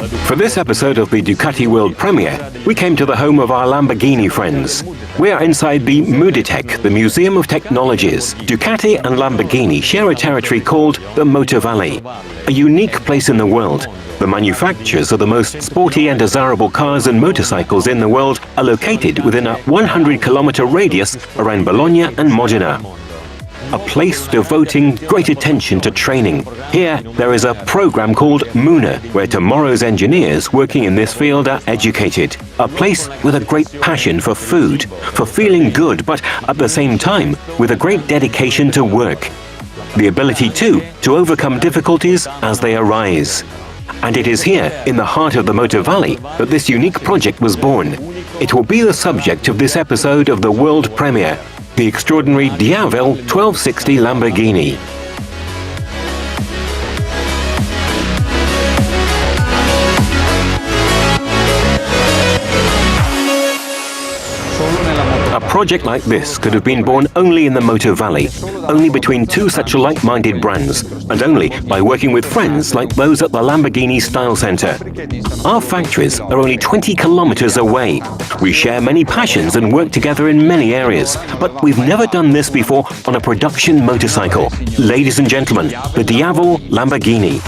For this episode of the Ducati World Premiere, we came to the home of our Lamborghini friends. We are inside the Muditec, the Museum of Technologies. Ducati and Lamborghini share a territory called the Motor Valley, a unique place in the world. The manufacturers of the most sporty and desirable cars and motorcycles in the world are located within a 100-kilometer radius around Bologna and Modena. A place devoting great attention to training. Here, there is a program called Muna, where tomorrow's engineers working in this field are educated. A place with a great passion for food, for feeling good, but at the same time, with a great dedication to work. The ability, too, to overcome difficulties as they arise. And it is here, in the heart of the Motor Valley, that this unique project was born. It will be the subject of this episode of the world premiere, the extraordinary Diavel 1260 Lamborghini. A project like this could have been born only in the Motor Valley, only between two such like-minded brands, and only by working with friends like those at the Lamborghini Style Center. Our factories are only 20 kilometers away. We share many passions and work together in many areas, but we've never done this before on a production motorcycle. Ladies and gentlemen, the Diavel Lamborghini.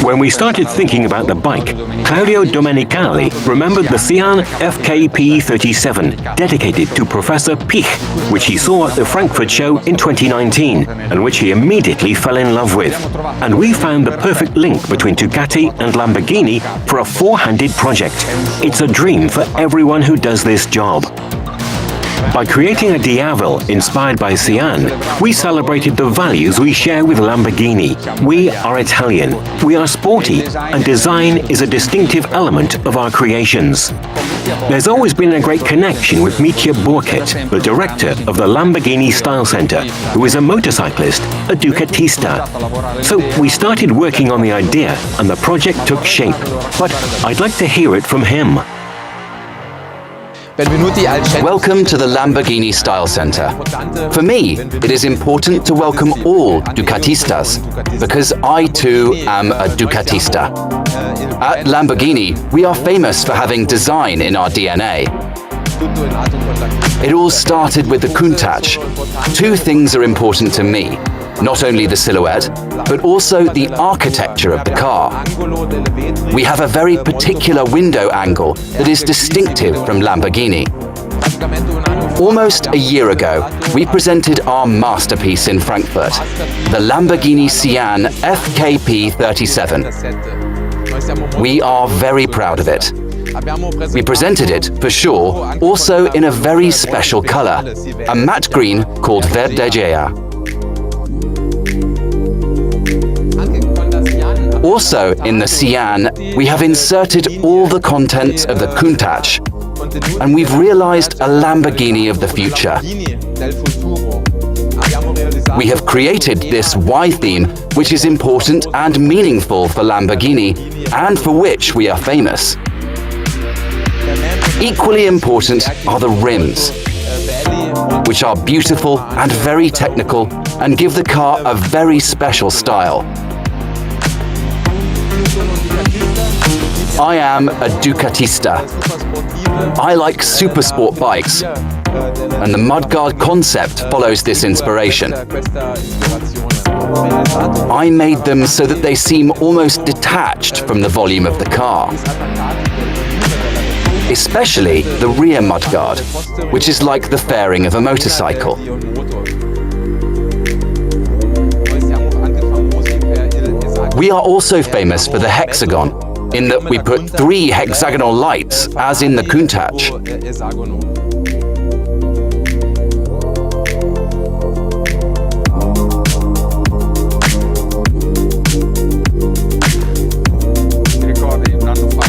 When we started thinking about the bike, Claudio Domenicali remembered the Sián FKP 37, dedicated to Professor Pich, which he saw at the Frankfurt show in 2019, and which he immediately fell in love with. And we found the perfect link between Ducati and Lamborghini for a four-handed project. It's a dream for everyone who does this job. By creating a Diavel inspired by Sián, we celebrated the values we share with Lamborghini. We are Italian, we are sporty, and design is a distinctive element of our creations. There's always been a great connection with Mitja Burkett, the director of the Lamborghini Style Center, who is a motorcyclist, a Ducatista. So we started working on the idea and the project took shape. But I'd like to hear it from him. Welcome to the Lamborghini Style Center. For me, it is important to welcome all Ducatistas, because I too am a Ducatista. At Lamborghini, we are famous for having design in our DNA. It all started with the Countach. Two things are important to me. Not only the silhouette, but also the architecture of the car. We have a very particular window angle that is distinctive from Lamborghini. Almost a year ago, we presented our masterpiece in Frankfurt, the Lamborghini Sián FKP 37. We are very proud of it. We presented it, for sure, also in a very special color, a matte green called Verdegea. Also in the Sián, we have inserted all the contents of the Countach, and we've realized a Lamborghini of the future. We have created this Y theme, which is important and meaningful for Lamborghini, and for which we are famous. Equally important are the rims. which are beautiful and very technical and give the car a very special style. I am a Ducatista. I like supersport bikes, and the mudguard concept follows this inspiration. I made them so that they seem almost detached from the volume of the car. Especially the rear mudguard, which is like the fairing of a motorcycle. We are also famous for the hexagon, in that we put 3 hexagonal lights, as in the Countach.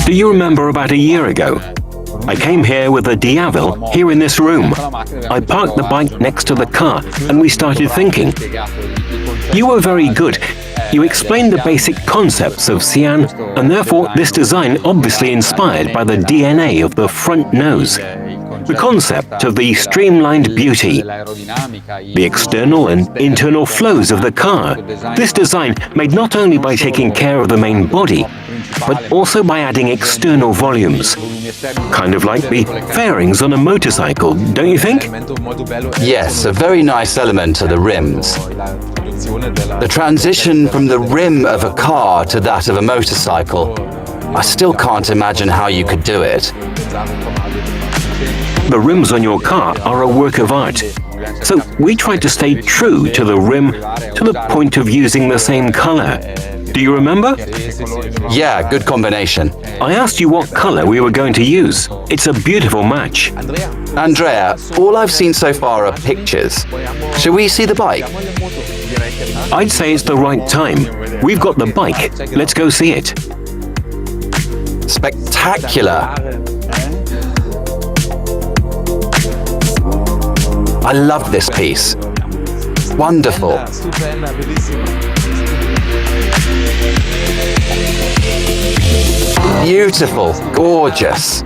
Do you remember about a year ago? I came here with a Diavel here in this room. I parked the bike next to the car and we started thinking. You were very good. You explained the basic concepts of Sián, and therefore this design obviously inspired by the DNA of the front nose. The concept of the streamlined beauty, the external and internal flows of the car. This design made not only by taking care of the main body, but also by adding external volumes. Kind of like the fairings on a motorcycle, don't you think? Yes, a very nice element are the rims. The transition from the rim of a car to that of a motorcycle, I still can't imagine how you could do it. The rims on your car are a work of art. So we tried to stay true to the rim to the point of using the same color. Do you remember? Yeah, good combination. I asked you what color we were going to use. It's a beautiful match. Andrea, all I've seen so far are pictures. Shall we see the bike? I'd say it's the right time. We've got the bike. Let's go see it. Spectacular! I love this piece. Wonderful. Beautiful, gorgeous.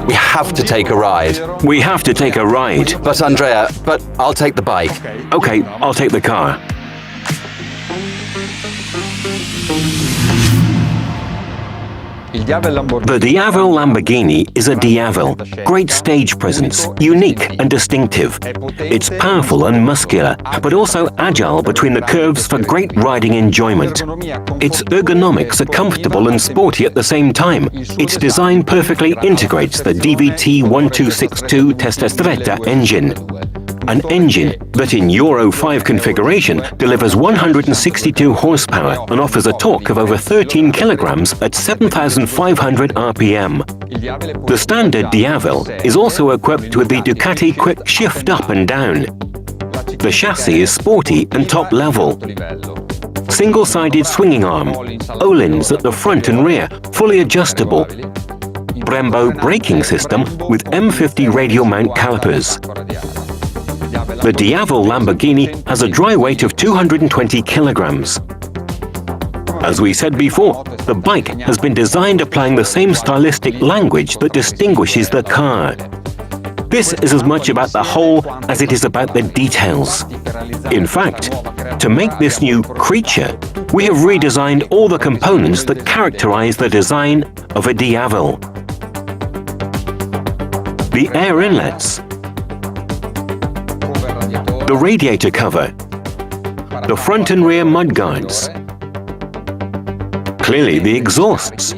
We have to take a ride. We have to take a ride. But Andrea, I'll take the bike. Okay, I'll take the car. The Diavel Lamborghini is a Diavel. Great stage presence, unique and distinctive. It's powerful and muscular, but also agile between the curves for great riding enjoyment. Its ergonomics are comfortable and sporty at the same time. Its design perfectly integrates the DVT 1262 Testastretta engine. An engine that in Euro 5 configuration delivers 162 horsepower and offers a torque of over 13 kilograms at 7,500 RPM. The standard Diavel is also equipped with the Ducati quick shift up and down. The chassis is sporty and top level. Single-sided swinging arm, O-lins at the front and rear, fully adjustable. Brembo braking system with M50 radial mount calipers. The Diavel Lamborghini has a dry weight of 220 kilograms. As we said before, the bike has been designed applying the same stylistic language that distinguishes the car. This is as much about the whole as it is about the details. In fact, to make this new creature, we have redesigned all the components that characterize the design of a Diavel. The air inlets, the radiator cover, the front and rear mudguards, clearly the exhausts,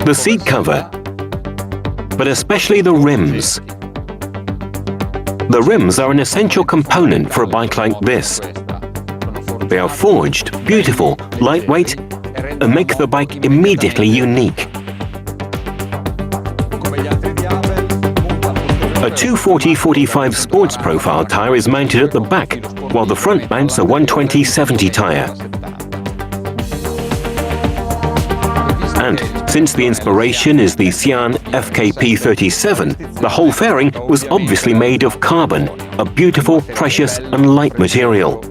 the seat cover, but especially the rims. The rims are an essential component for a bike like this. They are forged, beautiful, lightweight, and make the bike immediately unique. A 240/45 sports profile tyre is mounted at the back, while the front mounts a 120/70 tyre. And since the inspiration is the Sián FKP 37, the whole fairing was obviously made of carbon, a beautiful, precious and light material.